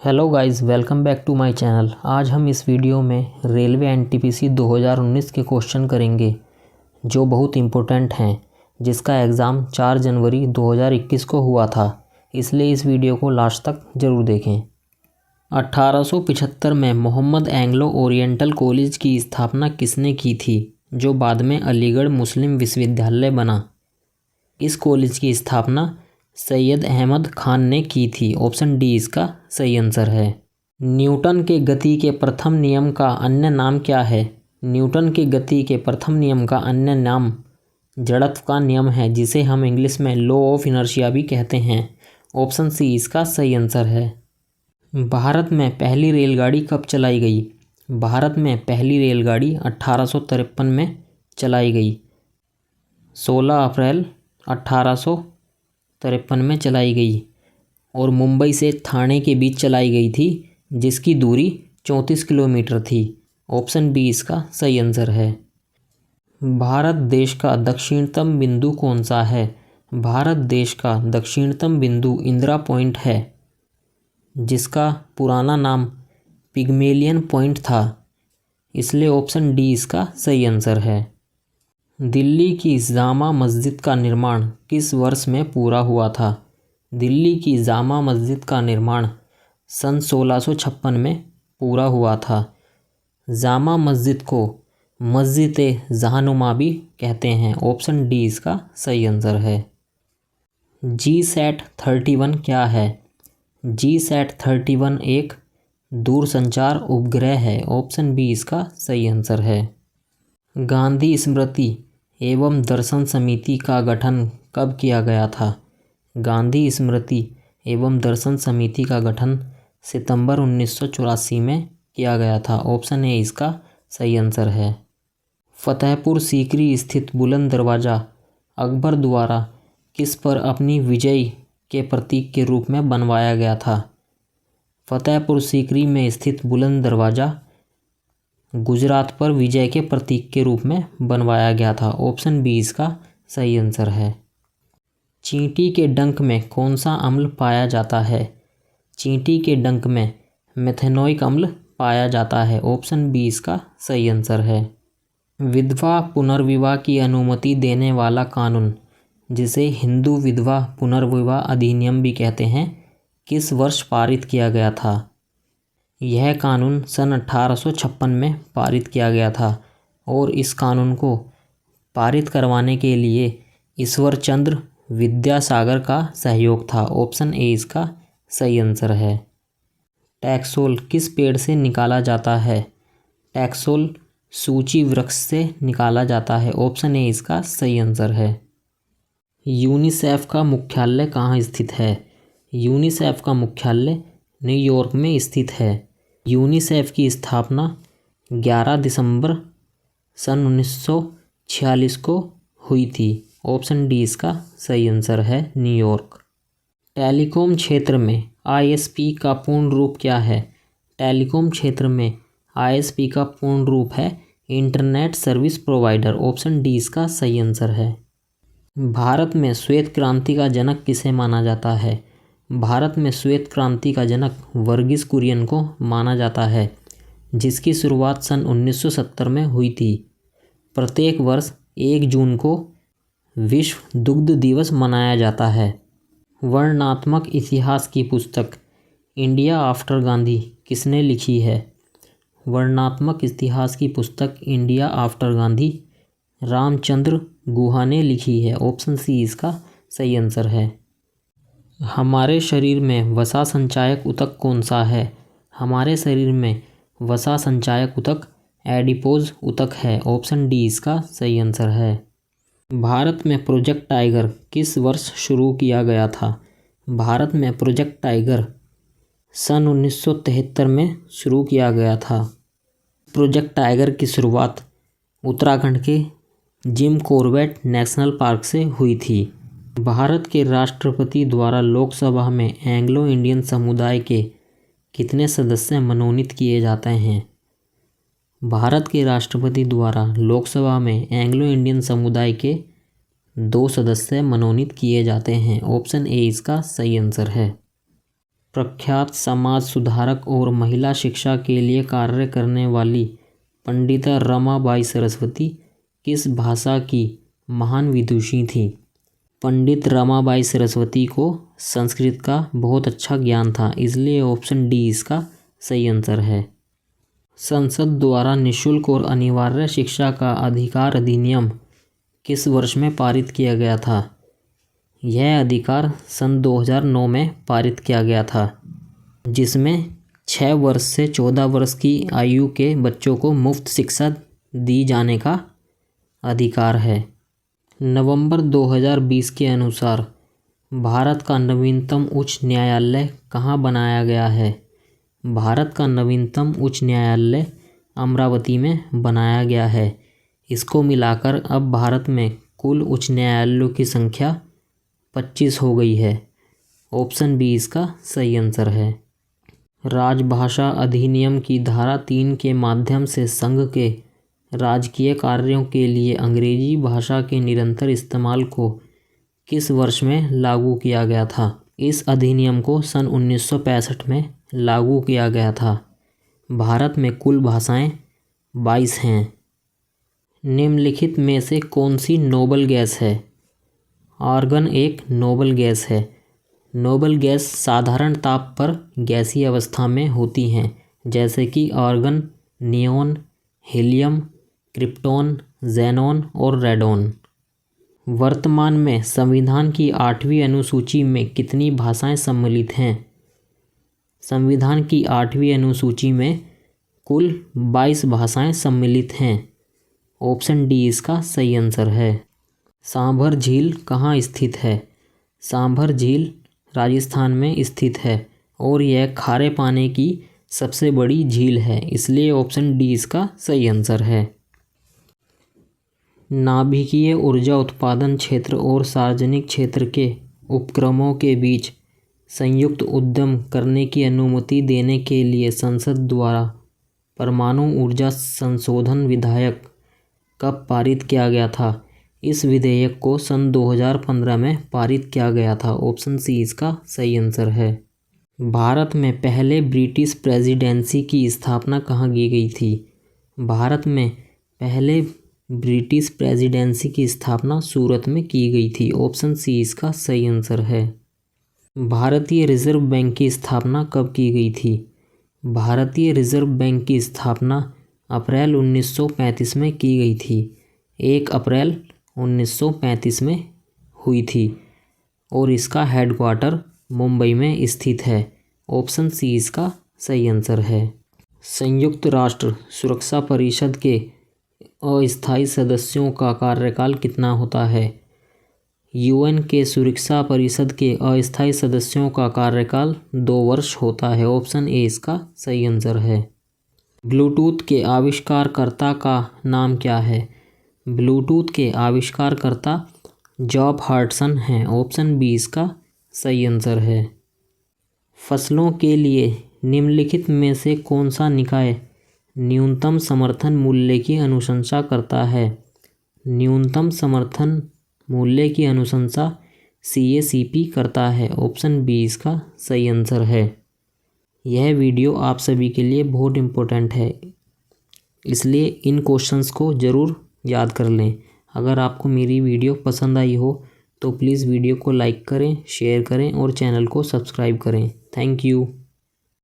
Hello guys, welcome back to my channel. आज हम इस वीडियो में रेलवे एनटीपीसी 2019 के क्वेश्चन करेंगे जो बहुत इम्पोर्टेंट हैं, जिसका एग्ज़ाम 4 जनवरी 2021 को हुआ था। इसलिए इस वीडियो को लास्ट तक ज़रूर देखें। 1875 में मोहम्मद एंग्लो ओरिएंटल कॉलेज की स्थापना किसने की थी, जो बाद में अलीगढ़ मुस्लिम विश्वविद्यालय बना? इस कॉलेज की स्थापना सैयद अहमद खान ने की थी। ऑप्शन डी इसका सही आंसर है। न्यूटन के गति के प्रथम नियम का अन्य नाम क्या है? न्यूटन के गति के प्रथम नियम का अन्य नाम जड़त्व का नियम है, जिसे हम इंग्लिश में लॉ ऑफ इनर्शिया भी कहते हैं। ऑप्शन सी इसका सही आंसर है। भारत में पहली रेलगाड़ी कब चलाई गई? भारत में पहली रेलगाड़ी 1853 में चलाई गई। 16 अप्रैल 1853 में चलाई गई और मुंबई से ठाणे के बीच चलाई गई थी, जिसकी दूरी 34 किलोमीटर थी। ऑप्शन बी इसका सही आंसर है। भारत देश का दक्षिणतम बिंदु कौन सा है? भारत देश का दक्षिणतम बिंदु इंदिरा पॉइंट है, जिसका पुराना नाम पिग्मेलियन पॉइंट था। इसलिए ऑप्शन डी इसका सही आंसर है। दिल्ली की जामा मस्जिद का निर्माण किस वर्ष में पूरा हुआ था? दिल्ली की जामा मस्जिद का निर्माण सन 1656 में पूरा हुआ था। जामा मस्जिद को मस्जिद-ए-जहानुमा भी कहते हैं। ऑप्शन डी इसका सही आंसर है। GSAT-31 क्या है? GSAT-31 एक दूरसंचार उपग्रह है। ऑप्शन बी इसका सही आंसर है। गांधी स्मृति एवं दर्शन समिति का गठन कब किया गया था? गांधी स्मृति एवं दर्शन समिति का गठन सितंबर 1984 में किया गया था। ऑप्शन ए इसका सही आंसर है। फतेहपुर सीकरी स्थित बुलंद दरवाज़ा अकबर द्वारा किस पर अपनी विजय के प्रतीक के रूप में बनवाया गया था? फतेहपुर सीकरी में स्थित बुलंद दरवाज़ा गुजरात पर विजय के प्रतीक के रूप में बनवाया गया था। ऑप्शन बी इसका सही आंसर है। चींटी के डंक में कौन सा अम्ल पाया जाता है? चींटी के डंक में मेथेनोइक अम्ल पाया जाता है। ऑप्शन बी इसका सही आंसर है। विधवा पुनर्विवाह की अनुमति देने वाला कानून, जिसे हिंदू विधवा पुनर्विवाह अधिनियम भी कहते हैं, किस वर्ष पारित किया गया था? यह कानून सन 1856 में पारित किया गया था और इस कानून को पारित करवाने के लिए ईश्वर चंद्र विद्यासागर का सहयोग था। ऑप्शन ए इसका सही आंसर है। टैक्सोल किस पेड़ से निकाला जाता है? टैक्सोल सूची वृक्ष से निकाला जाता है। ऑप्शन ए इसका सही आंसर है। यूनिसेफ का मुख्यालय कहाँ स्थित है? यूनिसेफ का मुख्यालय न्यूयॉर्क में स्थित है। यूनिसेफ की स्थापना 11 दिसंबर सन 1946 को हुई थी। ऑप्शन डी इसका सही आंसर है, न्यूयॉर्क। टेलीकॉम क्षेत्र में ISP का पूर्ण रूप क्या है? टेलीकॉम क्षेत्र में ISP का पूर्ण रूप है internet service provider. Option D इसका सही आंसर है। भारत में श्वेत क्रांति का जनक किसे माना जाता है? भारत में श्वेत क्रांति का जनक वर्गीस कुरियन को माना जाता है, जिसकी शुरुआत सन 1970 में हुई थी। प्रत्येक वर्ष 1 जून को विश्व दुग्ध दिवस मनाया जाता है। वर्णनात्मक इतिहास की पुस्तक इंडिया आफ्टर गांधी किसने लिखी है? वर्णनात्मक इतिहास की पुस्तक इंडिया आफ्टर गांधी रामचंद्र गुहा ने लिखी है। ऑप्शन सी इसका सही आंसर है। हमारे शरीर में वसा संचायक ऊतक कौन सा है? हमारे शरीर में वसा संचायक ऊतक एडिपोज ऊतक है। ऑप्शन डी इसका सही आंसर है। भारत में प्रोजेक्ट टाइगर किस वर्ष शुरू किया गया था? भारत में प्रोजेक्ट टाइगर सन 1973 में शुरू किया गया था। प्रोजेक्ट टाइगर की शुरुआत उत्तराखंड के जिम कॉर्बेट नेशनल पार्क से हुई थी। भारत के राष्ट्रपति द्वारा लोकसभा में एंग्लो इंडियन समुदाय के कितने सदस्य मनोनीत किए जाते हैं? भारत के राष्ट्रपति द्वारा लोकसभा में एंग्लो इंडियन समुदाय के 2 सदस्य मनोनीत किए जाते हैं। ऑप्शन ए इसका सही आंसर है। प्रख्यात समाज सुधारक और महिला शिक्षा के लिए कार्य करने वाली पंडिता रमाबाई सरस्वती किस भाषा की महान विदुषी थी? पंडित रमाबाई सरस्वती को संस्कृत का बहुत अच्छा ज्ञान था, इसलिए ऑप्शन डी इसका सही आंसर है। संसद द्वारा निःशुल्क और अनिवार्य शिक्षा का अधिकार अधिनियम किस वर्ष में पारित किया गया था? यह अधिकार सन 2009 में पारित किया गया था, जिसमें 6 वर्ष से 14 वर्ष की आयु के बच्चों को मुफ्त शिक्षा दी जाने का अधिकार है। नवंबर 2020 के अनुसार भारत का नवीनतम उच्च न्यायालय कहाँ बनाया गया है? भारत का नवीनतम उच्च न्यायालय अमरावती में बनाया गया है। इसको मिलाकर अब भारत में कुल उच्च न्यायालयों की संख्या 25 हो गई है। ऑप्शन बी इसका सही आंसर है। राजभाषा अधिनियम की धारा 3 के माध्यम से संघ के राजकीय कार्यों के लिए अंग्रेजी भाषा के निरंतर इस्तेमाल को किस वर्ष में लागू किया गया था? इस अधिनियम को सन 1965 में लागू किया गया था। भारत में कुल भाषाएं 22 हैं। निम्नलिखित में से कौन सी नोबल गैस है? आर्गन एक नोबल गैस है। नोबल गैस साधारण ताप पर गैसीय अवस्था में होती हैं, जैसे कि argon, neon, helium, krypton, xenon और रेडॉन। वर्तमान में संविधान की 8वीं अनुसूची में कितनी भाषाएं सम्मिलित हैं? संविधान की 8वीं अनुसूची में कुल 22 भाषाएं सम्मिलित हैं। ऑप्शन डी इसका सही आंसर है। सांभर झील कहाँ स्थित है? सांभर झील राजस्थान में स्थित है और यह खारे पानी की सबसे बड़ी झील है, इसलिए ऑप्शन डी इसका सही आंसर है। नाभिकीय ऊर्जा उत्पादन क्षेत्र और सार्वजनिक क्षेत्र के उपक्रमों के बीच संयुक्त उद्यम करने की अनुमति देने के लिए संसद द्वारा परमाणु ऊर्जा संशोधन विधेयक कब पारित किया गया था? इस विधेयक को सन 2015 में पारित किया गया था। ऑप्शन सी इसका सही आंसर है। भारत में पहले ब्रिटिश प्रेसिडेंसी की स्थापना कहाँ की गई थी? भारत में पहले ब्रिटिश प्रेसिडेंसी की स्थापना सूरत में की गई थी। ऑप्शन सी इसका सही आंसर है। भारतीय रिजर्व बैंक की स्थापना कब की गई थी? भारतीय रिजर्व बैंक की स्थापना अप्रैल 1935 में की गई थी। 1 अप्रैल 1935 में हुई थी और इसका हेडक्वार्टर मुंबई में स्थित है। ऑप्शन सी इसका सही आंसर है। संयुक्त राष्ट्र सुरक्षा परिषद के अस्थायी सदस्यों का कार्यकाल कितना होता है? यूएन के सुरक्षा परिषद के अस्थायी सदस्यों का कार्यकाल 2 वर्ष होता है। ऑप्शन ए इसका सही आंसर है। ब्लूटूथ के आविष्कारकर्ता का नाम क्या है? ब्लूटूथ के आविष्कारकर्ता जॉब हॉटसन हैं। ऑप्शन बी इसका सही आंसर है। फसलों के लिए निम्नलिखित में से कौन सा निकाय न्यूनतम समर्थन मूल्य की अनुशंसा करता है? न्यूनतम समर्थन मूल्य की अनुशंसा CACP करता है। ऑप्शन बी इसका सही आंसर है। यह वीडियो आप सभी के लिए बहुत इम्पोर्टेंट है, इसलिए इन क्वेश्चंस को ज़रूर याद कर लें। अगर आपको मेरी वीडियो पसंद आई हो तो प्लीज़ वीडियो को लाइक करें, शेयर करें और चैनल को सब्सक्राइब करें। Thank you.